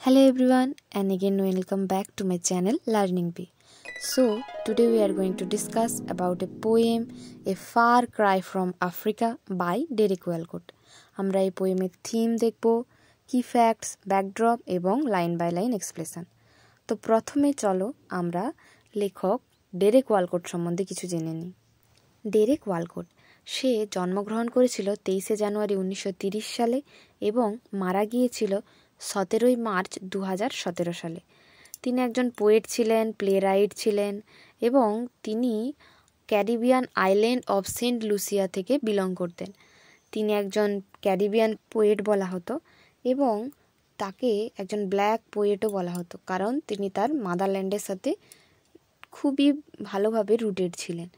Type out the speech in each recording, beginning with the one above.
Hello everyone, and again welcome back to my channel Learning Bee. So today we are going to discuss about a poem A Far Cry from Africa by Derek Walcott. আমরা এই পোয়েমের theme দেখব, কি facts, backdrop এবং line by line expulsion. তো প্রথমে চলো আমরা লেখক ডেরেক ওয়ালকট সম্বন্ধে কিছু জেনে নিই। ডেরেক ওয়ালকট সে জন্মগ্রহণ করেছিল 23শে জানুয়ারি 1930 সালে এবং মারা গিয়েছিল 17ই মার্চ 2017 সালে। তিনি একজন পোয়েট ছিলেন, প্লেরাইট ছিলেন এবং তিনি Caribbean island of Saint Lucia থেকে বিলং করতেন। তিনি একজন ক্যারিবিয়ান পোয়েট বলা হতো এবং তাকে একজন ব্ল্যাক পোয়েটও বলা হতো, কারণ তিনি তার মাদারল্যান্ডের সাথে খুবই ভালোভাবে রুটেড ছিলেন।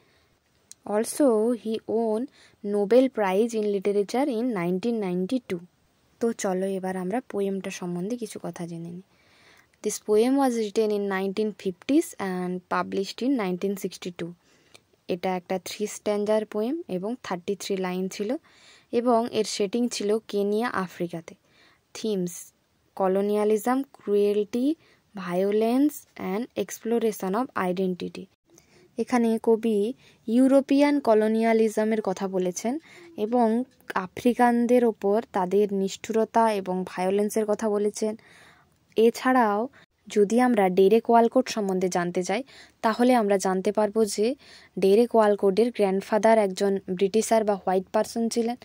Also he won Nobel prize in literature in 1992। তো চলো এবার আমরা পোয়েমটা সম্বন্ধে কিছু কথা জেনে নিই। This poem was written in 1950s and published in 1962। এটা একটা 3 স্ট্যান্ডার পোয়েম এবং 33 লাইন ছিল এবং এর সেটিং ছিল কেনিয়া, আফ্রিকাতে। Themes: colonialism, cruelty, violence and exploration of identity. এখানে কবি ইউরোপিয়ান কলোনিয়ালিজমের কথা বলেছেন এবং আফ্রিকানদের ওপর তাদের নিষ্ঠুরতা এবং ভায়োলেন্সের কথা বলেছেন। এছাড়াও যদি আমরা ডেরেক ওয়ালকট সম্বন্ধে জানতে চাই তাহলে আমরা জানতে পারবো যে ডেরেক ওয়ালকটের গ্র্যান্ডফাদার একজন ব্রিটিশার বা হোয়াইট পারসন ছিলেন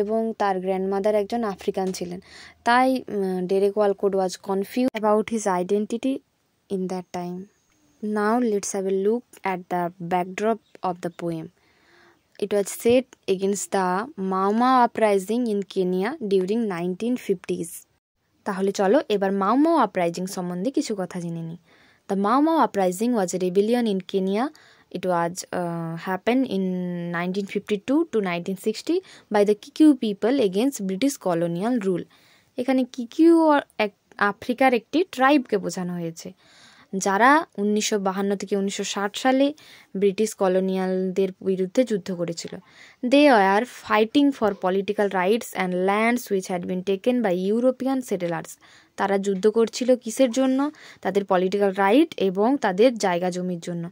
এবং তার গ্র্যান্ডমাদার একজন আফ্রিকান ছিলেন। তাই Derek Walcott was confuse about his identity in that time. Now let's have a look at the backdrop of the poem. It was set against the Mau Mau uprising in Kenya during 1950s. তাহলে চলো এবার মাও মাও uprising সম্বন্ধে কিছু কথা জেনে নিই। The Mau Mau uprising was a rebellion in Kenya. It was happened in 1952 to 1960 by the Kikuyu people against British colonial rule. এখানে কিকিউ আফ্রিকার একটি ট্রাইবকে বোঝানো হয়েছে, যারা 1952 থেকে 1960 সালে ব্রিটিশ কলোনিয়ালদের বিরুদ্ধে যুদ্ধ করেছিল। They are fighting for political rights and lands which had been taken by European settlers. তারা যুদ্ধ করছিল কিসের জন্য? তাদের পলিটিক্যাল রাইট এবং তাদের জায়গা জমির জন্য,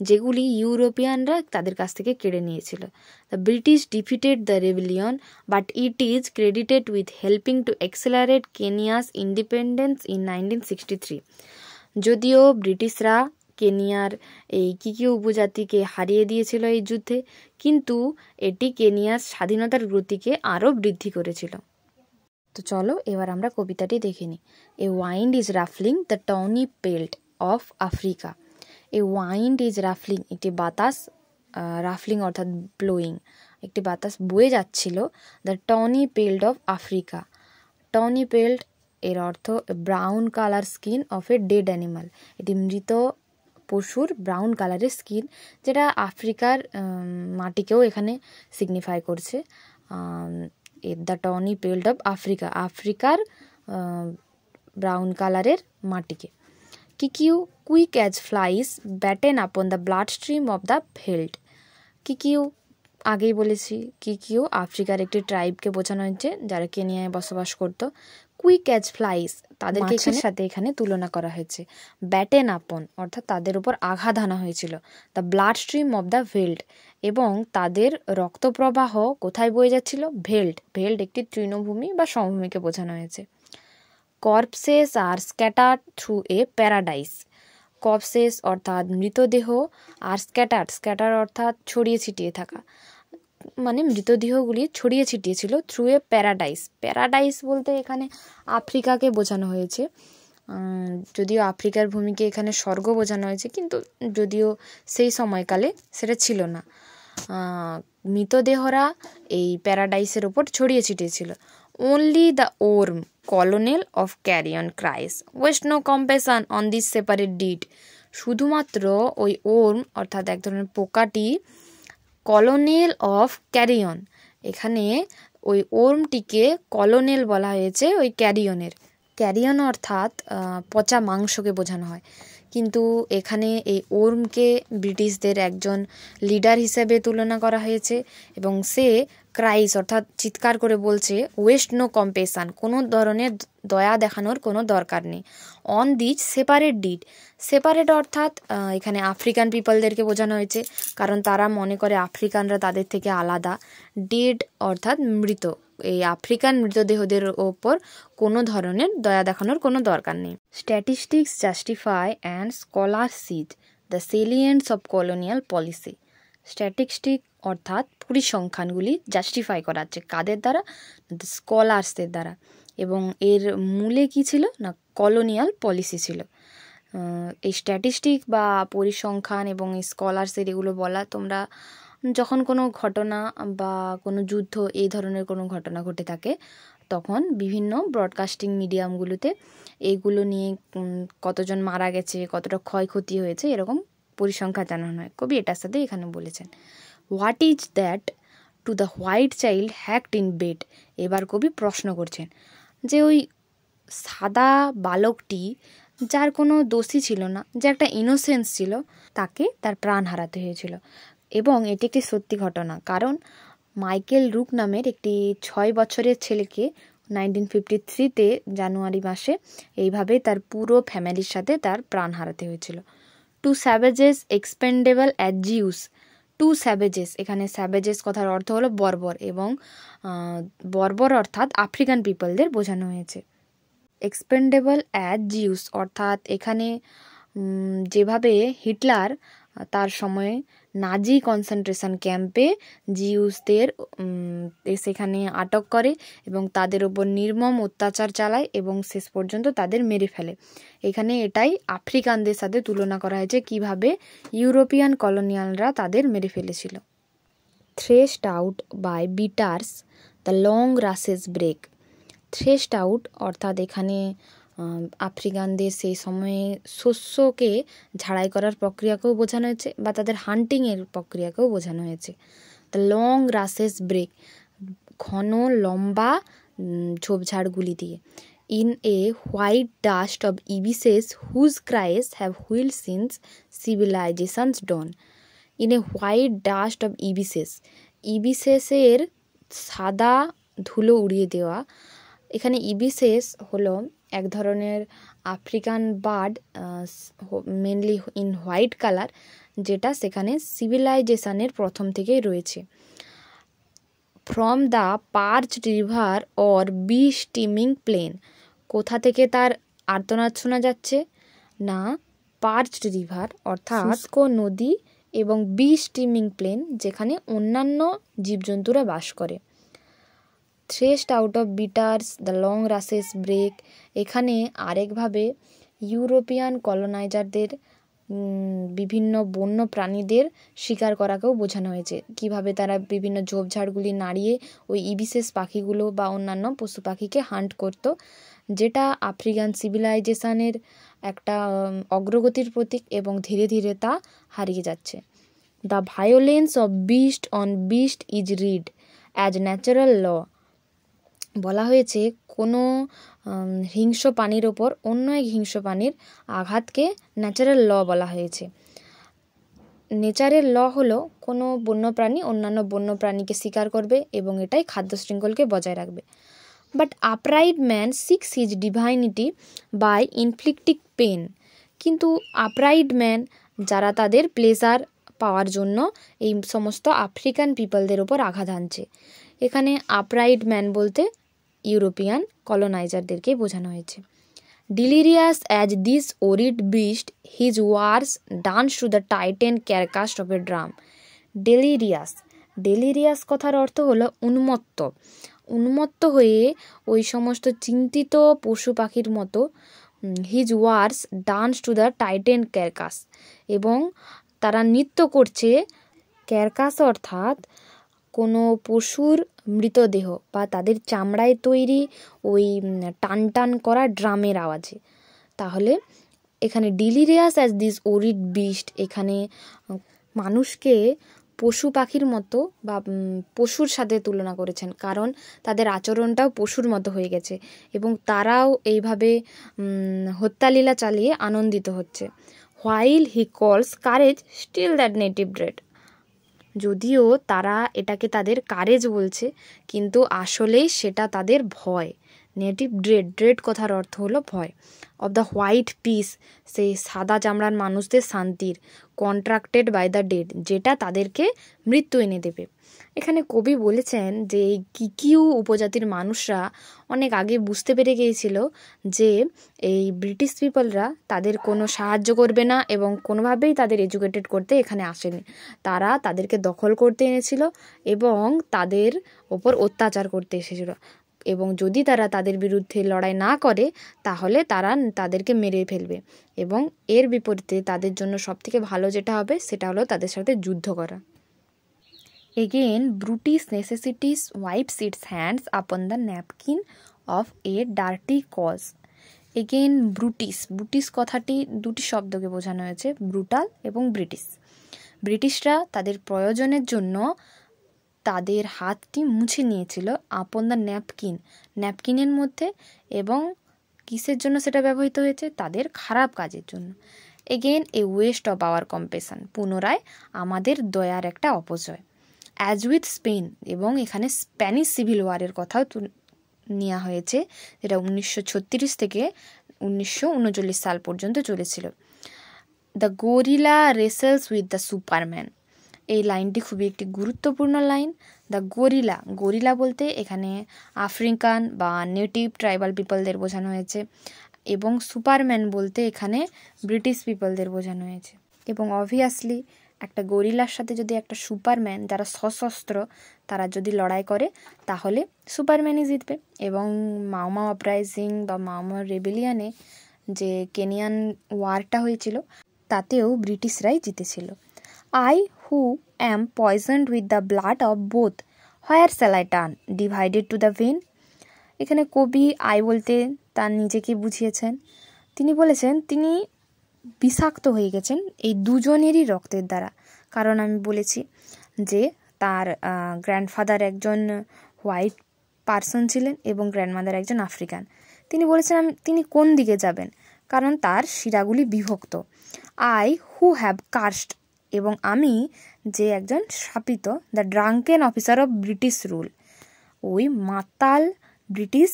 যেগুলি ইউরোপিয়ানরা তাদের কাছ থেকে কেড়ে নিয়েছিল। The British defeated the rebellion but it is credited with helping to accelerate Kenya's independence in 1963। যদিও ব্রিটিশরা কেনিয়ার এই কিকিউ উপজাতিকে হারিয়ে দিয়েছিল এই যুদ্ধে, কিন্তু এটি কেনিয়ার স্বাধীনতার গতিকে আরও বৃদ্ধি করেছিল। তো চলো এবার আমরা কবিতাটি দেখে নিই। A wind is ruffling the tawny pelt of Africa. A wind is ruffling, একটি বাতাস, রাফলিং অর্থাৎ ব্লোয়িং, একটি বাতাস বয়ে যাচ্ছিল, the tawny pelt of Africa. Tawny pelt এর অর্থ brown colour skin of a dead animal, এটি মৃত পশুর ব্রাউন কালারের স্কিন, যেটা আফ্রিকার মাটিকেও এখানে সিগনিফাই করছে। The tawny pelt of Africa, আফ্রিকার ব্রাউন কালারের মাটিকে। Kikuyu quick as flies batten upon the bloodstream of the veldt. Kikuyu আগেই বলেছি, কিকিউ আফ্রিকার একটি ট্রাইবকে বোঝানো হয়েছে যারা কেনিয়ায় বসবাস করতো। কুইক অ্যাজ ফ্লাইস, তাদেরকে সাথে এখানে তুলনা করা হয়েছে। ব্যাটেন আপন অর্থাৎ তাদের উপর আঘাত আনা হয়েছিল। The bloodstream of the veldt, এবং তাদের রক্তপ্রবাহ কোথায় বয়ে যাচ্ছিল? ভেল্ট। ভেল্ট একটি তৃণভূমি বা সমভূমিকে বোঝানো হয়েছে। Corpses are scattered through a paradise. Corpses অর্থাৎ মৃতদেহ, আর স্ক্যাটার অর্থাৎ ছড়িয়ে ছিটিয়ে থাকা, মানে মৃতদেহগুলি ছড়িয়ে ছিটিয়ে ছিল থ্রু এ প্যারাডাইস। প্যারাডাইস বলতে এখানে আফ্রিকাকে বোঝানো হয়েছে, যদিও আফ্রিকার ভূমিকে এখানে স্বর্গ বোঝানো হয়েছে, কিন্তু যদিও সেই সময়কালে সেটা ছিল না। মৃতদেহরা এই প্যারাডাইসের ওপর ছড়িয়ে ছিটিয়েছিল। Only the worm colonel of carrion cries waste no compassion on this separate dead. শুধুমাত্র ওই ওর্ম অর্থাৎ এক ধরনের পোকাটি কলোনেল অফ ক্যারিয়ন, এখানে ওই ওর্মটিকে কলোনেল বলা হয়েছে ওই ক্যারিয়নের। ক্যারিয়ন অর্থাৎ পচা মাংসকে বোঝানো হয়, কিন্তু এখানে এই ওর্মকে ব্রিটিশদের একজন লিডার হিসেবে তুলনা করা হয়েছে এবং সে ক্রাইস অর্থাৎ চিৎকার করে বলছে ওয়েস্ট নো কম্পেশন, কোনো ধরনের দয়া দেখানোর কোনো দরকার নেই, on this separate did. Separate অর্থাৎ এখানে আফ্রিকান পিপলদেরকে বোঝানো হয়েছে, কারণ তারা মনে করে আফ্রিকানরা তাদের থেকে আলাদা। ডেড অর্থাৎ মৃত, এই আফ্রিকান মৃতদেহদের ওপর কোনো ধরনের দয়া দেখানোর কোনো দরকার নেই। Statistics justify and scholar seize the salients of colonial policy. Statistic অর্থাৎ পরিসংখ্যানগুলি জাস্টিফাই করাচ্ছে কাদের দ্বারা? স্কলার্সদের দ্বারা। এবং এর মূলে কি ছিল না, কলোনিয়াল পলিসি ছিল। এই স্ট্যাটিস্টিক বা পরিসংখ্যান এবং স্কলার্সের এগুলো বলা তোমরা যখন কোনো ঘটনা বা কোনো যুদ্ধ এই ধরনের কোনো ঘটনা ঘটে থাকে তখন বিভিন্ন ব্রডকাস্টিং মিডিয়ামগুলোতে এইগুলো নিয়ে কতজন মারা গেছে, কতটা ক্ষয়ক্ষতি হয়েছে, এরকম পরিসংখ্যান জানানো হয়। কবি এটার সাথে এখানে বলেছেন what is that to the white child hacked in bed. এবার কবি প্রশ্ন করছেন যে ওই সাদা বালকটি যার কোনো দোষী ছিল না, যে একটা ইনোসেন্স ছিল, তাকে তার প্রাণ হারাতে হয়েছিল। এবং এটি একটি সত্যি ঘটনা, কারণ মাইকেল রুক নামের একটি 6 বছরের ছেলেকে 1953-তে জানুয়ারি মাসে এইভাবে তার পুরো ফ্যামিলির সাথে তার প্রাণ হারাতে হয়েছিল। To savages expendable as Jews. To savages, এখানে স্যাভেজেস কথার অর্থ হলো বর্বর, এবং বর্বর অর্থাৎ আফ্রিকান পিপলদের বোঝানো হয়েছে। এক্সপেন্ডেবল অ্যাজ জিউস অর্থাৎ এখানে যেভাবে হিটলার তার সময়ে নাজি কনসেন্ট্রেশন ক্যাম্পে জিউসদের সেখানে আটক করে এবং তাদের ওপর নির্মম অত্যাচার চালায় এবং শেষ পর্যন্ত তাদের মেরে ফেলে, এখানে এটাই আফ্রিকানদের সাথে তুলনা করা হয়েছে কিভাবে ইউরোপিয়ান কলোনিয়ালরা তাদের মেরে ফেলেছিল। Threshed out by beaters the long rushes break. Threshed out অর্থাৎ এখানে আফ্রিকানদের সেই সময়ে শস্যকে ঝাড়াই করার প্রক্রিয়াকেও বোঝানো হয়েছে বা তাদের হান্টিংয়ের প্রক্রিয়াকেও বোঝানো হয়েছে। দ্য লং রাসেস ব্রেক, ঘন লম্বা ঝোপঝাড়গুলি দিয়ে। In a white dust of ibises whose cries have wheel since civilisations dawn. In a white dust of ibises, ইবিসেসের সাদা ধুলো উড়িয়ে দেওয়া। এখানে ইবিসেস হলো এক ধরনের African bird, mainly in white colour, যেটা সেখানে সিভিলাইজেশনের প্রথম থেকেই রয়েছে। From the parched river or be steaming plain, কোথা থেকে তার আর্তনাদ শোনা যাচ্ছে না, পার্চড রিভার অর্থাৎ শুষ্ক নদী এবং বি স্টিমিং প্লেন যেখানে অন্যান্য জীবজন্তুরা বাস করে। Threshed out of beaters the long rushes break, এখানে আরেকভাবে ইউরোপিয়ান কলোনাইজারদের বিভিন্ন বন্য প্রাণীদের শিকার করাকেও বোঝানো হয়েছে, কিভাবে তারা বিভিন্ন ঝোপঝাড়গুলি নাড়িয়ে ওই ইবিসেস পাখিগুলো বা অন্যান্য পশু পাখিকে হান্ট করত, যেটা আফ্রিকান সিভিলাইজেশনের একটা অগ্রগতির প্রতীক এবং ধীরে ধীরে তা হারিয়ে যাচ্ছে। The violence of beast on beast is read as natural law. বলা হয়েছে কোনো হিংস্র প্রাণীর ওপর অন্য এক হিংস্র প্রাণীর আঘাতকে ন্যাচারাল ল বলা হয়েছে। নেচারের ল হলো কোনো বন্যপ্রাণী অন্যান্য বন্যপ্রাণীকে শিকার করবে এবং এটাই খাদ্য শৃঙ্খলকে বজায় রাখবে। But upright man seeks his divinity by inflicting pain. কিন্তু আপরাইট ম্যান যারা তাদের প্লেজার পাওয়ার জন্য এই সমস্ত আফ্রিকান পিপলদের ওপর আঘাত হানছে, এখানে আপরাইট ম্যান বলতে ইউরোপিয়ান কলোনাইজারদেরকে বোঝানো হয়েছে। Delirious as this worried beast his wars dance to the tighten carcass of a drum. Delirious, delirious কথার অর্থ হলো উন্মত্ত, উন্মত্ত হয়ে ওই সমস্ত চিন্তিত পশু পাখির মতো his wars dance to the tighten carcass, এবং তারা নৃত্য করছে। ক্যারকাস অর্থাৎ কোনো পশুর মৃতদেহ বা তাদের চামড়ায় তৈরি ওই টান টান করা ড্রামের আওয়াজে। তাহলে এখানে ডিলিরিয়াস অ্যাজ দিস ওরিড বিস্ট, এখানে মানুষকে পশু পাখির মতো বা পশুর সাথে তুলনা করেছেন, কারণ তাদের আচরণটাও পশুর মতো হয়ে গেছে এবং তারাও এইভাবে হত্যালীলা চালিয়ে আনন্দিত হচ্ছে। while he calls courage still that native dread. যদিও তারা এটাকে তাদের কারেজ বলছে, কিন্তু আসলেই সেটা তাদের ভয়। নেটিভ ড্রেড, ড্রেড কথার অর্থ হলো ভয়। অফ দ্য হোয়াইট পিস, সেই সাদা চামড়ার মানুষদের শান্তির, কন্ট্রাক্টেড বাই দ্য ডেড, যেটা তাদেরকে মৃত্যু এনে দেবে। এখানে কবি বলেছেন যে এই কিকিউ উপজাতির মানুষরা অনেক আগে বুঝতে পেরে গিয়েছিল যে এই ব্রিটিশ পিপলরা তাদের কোনো সাহায্য করবে না এবং কোনোভাবেই তাদের এডুকেটেড করতে এখানে আসেনি। তারা তাদেরকে দখল করতে এনেছিল এবং তাদের ওপর অত্যাচার করতে এসেছিল, এবং যদি তারা তাদের বিরুদ্ধে লড়াই না করে তাহলে তারা তাদেরকে মেরে ফেলবে, এবং এর বিপরীতে তাদের জন্য সবথেকে ভালো যেটা হবে সেটা হলো তাদের সাথে যুদ্ধ করা। Again, Brutus necessities wipes its hands upon the napkin of a dirty cause. Again, Brutus, Brutus কথাটি দুটি শব্দকে বোঝানো হয়েছে, ব্রুটাল এবং ব্রিটিশ। ব্রিটিশরা তাদের প্রয়োজনের জন্য তাদের হাতটি মুছে নিয়েছিল আপন দ্য ন্যাপকিন, ন্যাপকিনের মধ্যে, এবং কিসের জন্য সেটা ব্যবহৃত হয়েছে? তাদের খারাপ কাজের জন্য। Again A West of our কম্পেশন, পুনরায় আমাদের দয়ার একটা অপচয়। অ্যাজ উইথ স্পেন, এবং এখানে স্প্যানিশ সিভিল ওয়ারের কথাও নেওয়া হয়েছে, যেটা 1936 থেকে 1939 সাল পর্যন্ত চলেছিল। The gorilla wrestles with the superman, এই লাইনটি খুবই একটি গুরুত্বপূর্ণ লাইন। দ্য গরিলা, গরিলা বলতে এখানে আফ্রিকান বা নেটিভ ট্রাইবাল পিপলদের বোঝানো হয়েছে, এবং সুপারম্যান বলতে এখানে ব্রিটিশ পিপলদের বোঝানো হয়েছে। এবং অবভিয়াসলি একটা গরিলার সাথে যদি একটা সুপারম্যান যারা সশস্ত্র তারা যদি লড়াই করে তাহলে সুপারম্যানই জিতবে। এবং মাওমা আপরাইজিং বা মাওমা রেবেলিয়ানে যে কেনিয়ান ওয়ারটা হয়েছিল তাতেও ব্রিটিশরাই জিতেছিল। I who am poisoned with the blood of both, where shall I turn? Divided to the vein. এখানে কবি আই বলতে তার নিজেকে বুঝিয়েছেন। তিনি বলেছেন তিনি বিষাক্ত হয়ে গেছেন এই দুজনেরই রক্তের দ্বারা। কারণ আমি বলেছি যে তার গ্র্যান্ডফাদার একজন হোয়াইট পারসন ছিলেন এবং গ্র্যান্ডমাদার একজন আফ্রিকান। তিনি বলেছেন তিনি কোন দিকে যাবেন, কারণ তার শিরাগুলি বিভক্ত। আই হু হ্যাভ কাস্ট, এবং আমি যে একজন শাপিত, the drunken officer of British rule, ওই মাতাল ব্রিটিশ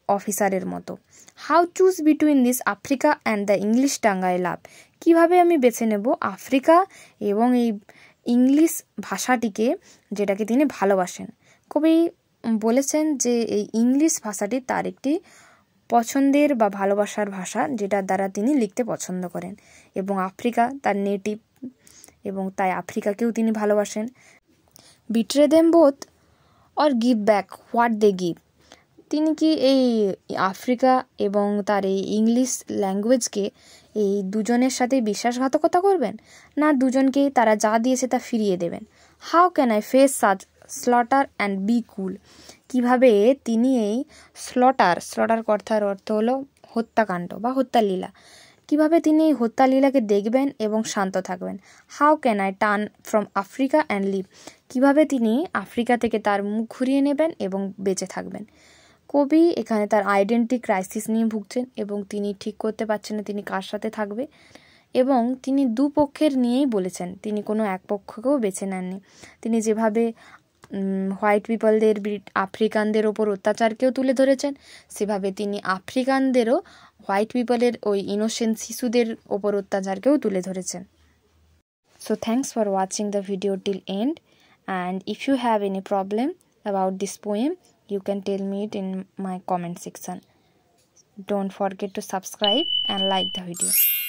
অফিসারের মতো। How choose between this Africa and the English tongue I love, কীভাবে আমি বেছে নেব আফ্রিকা এবং এই ইংলিশ ভাষাটিকে যেটাকে তিনি ভালোবাসেন। কবি বলেছেন যে এই ইংলিশ ভাষাটি তার একটি পছন্দের বা ভালোবাসার ভাষা, যেটার দ্বারা তিনি লিখতে পছন্দ করেন, এবং আফ্রিকা তার নেটিভ, এবং তাই আফ্রিকাকেও তিনি ভালোবাসেন। Betray them both or give back what they give, তিনি কি এই আফ্রিকা এবং তার এই ইংলিশ ল্যাঙ্গুয়েজকে এই দুজনের সাথে বিশ্বাসঘাতকতা করবেন, না দুজনকেই তারা যা দিয়েছে তা ফিরিয়ে দেবেন? How can I face such slaughter and B কুল, কীভাবে তিনি এই স্লটার কথার অর্থ হলো হত্যাকাণ্ড বা হত্যালীলা, কীভাবে তিনি এই হত্যালীলাকে দেখবেন এবং শান্ত থাকবেন? How can I turn from Africa and live, কীভাবে তিনি আফ্রিকা থেকে তার মুখ ঘুরিয়ে নেবেন এবং বেঁচে থাকবেন? কবি এখানে তার আইডেন্টিটি ক্রাইসিস নিয়ে ভুগছেন এবং তিনি ঠিক করতে পারছেন না তিনি কার সাথে থাকবে, এবং তিনি দুপক্ষের নিয়েই বলেছেন, তিনি কোনো এক পক্ষকেও বেছে নেননি। তিনি যেভাবে হোয়াইট পিপলদের আফ্রিকানদের ওপর অত্যাচারকেও তুলে ধরেছেন, সেভাবে তিনি আফ্রিকানদেরও হোয়াইট পিপলের ওই ইনোসেন্ট শিশুদের ওপর অত্যাচারকেও তুলে ধরেছেন। So thanks for watching the video till end, and if you have any problem about this poem, you can tell me it in my comment section. Don't forget to subscribe and like the video.